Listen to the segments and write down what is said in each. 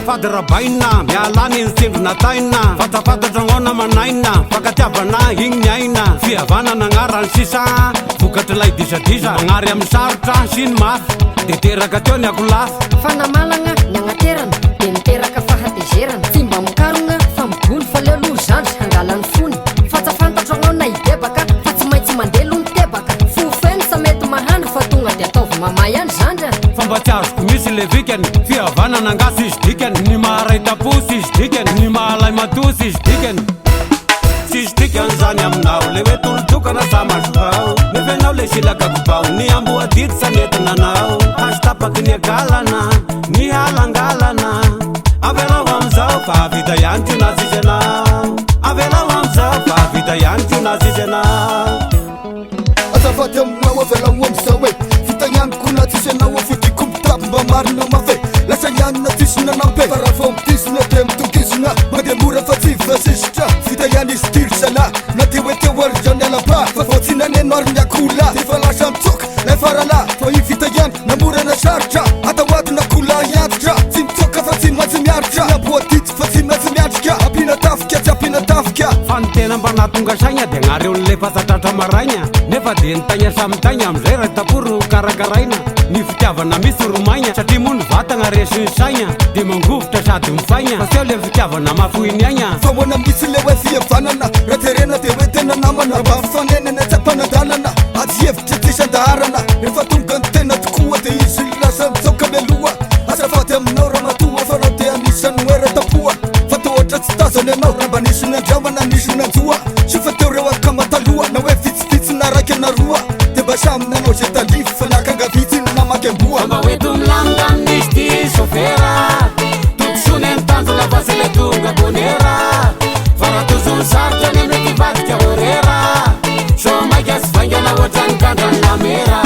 azafady rabaina mialany ny sendrona taina fatafantatra ngona manaina fakatiavana igny ny aina fihavana nagnarany sisa vokatra lay disadisa magnary amin'ny sarotra sy ny mafy de teraka teo ny akolafy fanamalagna ny agnaterana de miteraka fahatezerana tsy mba mikarogna fa migony fa leo loha zandry hangalany fony fatsafantatra ngona idebaka fa tsy maintsy mandelo ny tebaka fofeny sa mety mahany fa tonga de ataovy mamay any zandra fa mba tsy azoko misy le vikany fihavana nangasy izy dikany ny maharay taposy izy dikany ny mahalay matosy izy dikany tsisy dikany zany aminao le hoe tolotokana sa masovao nefa anao le silakakobao ny amboadidy sanentinanao azo tapaky ny agalana ny halangalana avelao amizao fa vita ihany ty nazisy anao avelao amizao fa vita ihany ty nazisy anao azafady aminao avelao amizao e vita ihany ko nazisy anao afodiko mitapy mba marina mafe lasa ihany nazisina nampe fa raha vao mitisina de mitokisina mande mora fa tsy vasisitra vita ihany izy tirsala na de hoe teo arydrany alaba fa vao tsy naneno ary ny akola de fa lasa mitsoka lay farala fa i vita ihany namorana sarotra ataoadina kola iantitra tsy mitsoka fa tsy maintsy miaritra naboadity fa tsy maintsy miatrika ampina tafika tsy ampina tafika fa ny tena mba natonga saigna de gnareo nle fasatratra maraigna nefa de nitagna samitaigna amizay raha taporo karakaraina ny fitiavana misy romaigna satria moa ny vatagna resiny saigna de mangovotra sady mifaigna fa seo le fitiavana mafoiny aigna fa moana misy le hoe fihavanana raha terena de hoe tena namana mba fifanenana tsy ampanadalana ady hevitra tisandaharana rehefa tonga ny tena tokoa de izy lasa mitsoka mialoha azafady aminao raha matoa fa raha de anisany hoe ratapoa fa tohatra tsy tazany anao raha mba nisy ny andramana nisy ny anjoa sy fa teo reo akamataloha na hoe vitsivitsy na raiky anaroa de mba saminy anao zay talify fa nakangavitsy ny namaky amboa mba hoe tomilanga nisy ty sofera tokosony ny tanjona fa se le tonga bonera fa raha tozony sarotra ny mety vadika horera so maika sy vaingana ohatrany kandrany lamera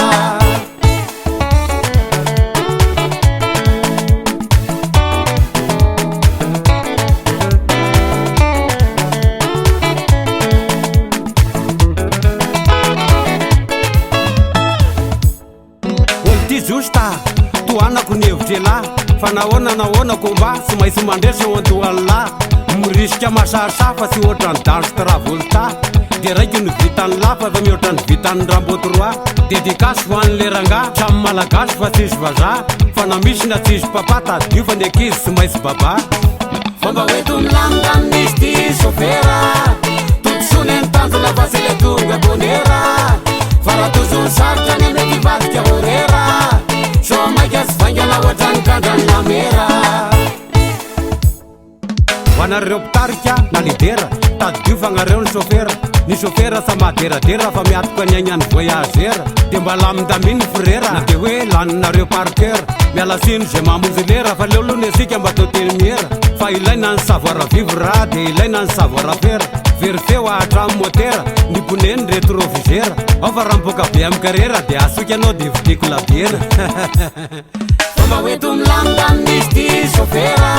justa toanako ny hevitry la fa nahoana komba sy maintsy mandresy eo antoalala mirisika masarisa fa sy ohatrany danse travolta de raiky ny vitany lafa fa mihoatrany vitany rambotroa dedikasy ho an'le ranga samy malagasy fa tsisy vaza fa na misy na tsisy papata dio fa ny ankizy sy maintsy baba fa mba hoe tomilanga misy ty sofera tokosony ny tanjona fa sy le tonga bonera fa raha tozony sarotra ny mety vadika horera so maika sy vaingana ohatrany kandrany lamera ho anareo mpitarika na lidera tady dio fagnareo ny sofera sa maderadera fa miatoka ny agnany voyagera de mba lamindaminy frera na de hoe laninareo parker mialasiny zay mamonjy lera fa leo lohany asika mba toteny miera fa ilaina ny savoir vivre de ilaina ny savoir faire verifeo ahatramy motera ny poneny rétrovisera ao fa raha miboaka be amy karera de asoky anao de vidiko labiera fomba hoe tomilanga misy ty sofera